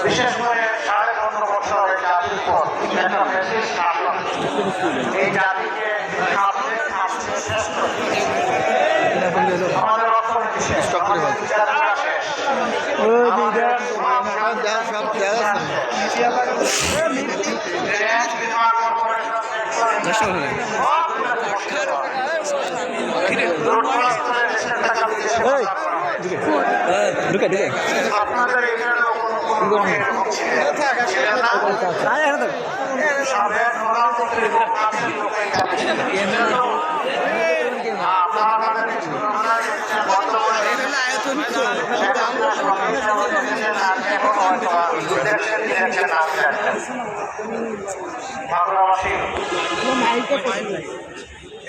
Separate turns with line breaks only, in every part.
বিশেষ করে 15.5 বছরের জাতির পর একটা ফ্যাসিস্ট শাসন এই জাতিকে খাপতে খাপতে শেষ করে আমাদের অর্থনীতি শেষ, আমাদের বিচারধারা শেষ, আমাদের সমাজ সব বীমা কর্পোরেশন আপনাদের এখানে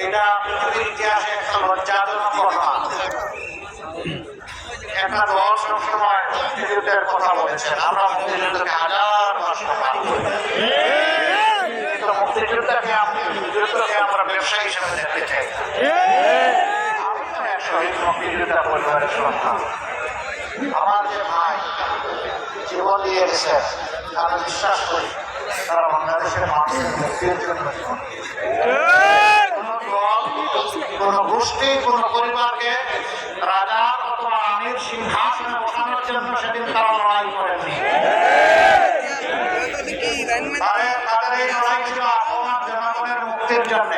এটা পৃথিবীর ইতিহাসে একটা লজ্জাজনক ঘটনা। একটা দল সবসময় মুক্তিযুদ্ধের কথা বলেছেন, আমরা মুক্তিযুদ্ধকে হাজার মাস মুক্তিযুদ্ধকে আমরা ব্যবসা হিসেবে দেখতে চাই। আমি তো এক শহীদ মুক্তিযোদ্ধা পরিবারের সন্তান। আমার যে ভাই জীবন দিয়ে গেছে, আমি বিশ্বাস করি তারা বাংলাদেশের মানুষের মুক্তির জন্য কোন দল, কোন গোষ্ঠী, কোন পরিবারকে রাজার অথবা আমির সিংহাসনে বসানোর জন্য সেদিন তারা লড়াই করেননি। তাদের এই লড়াই ছিল আপনার জনগণের মুক্তির জন্য।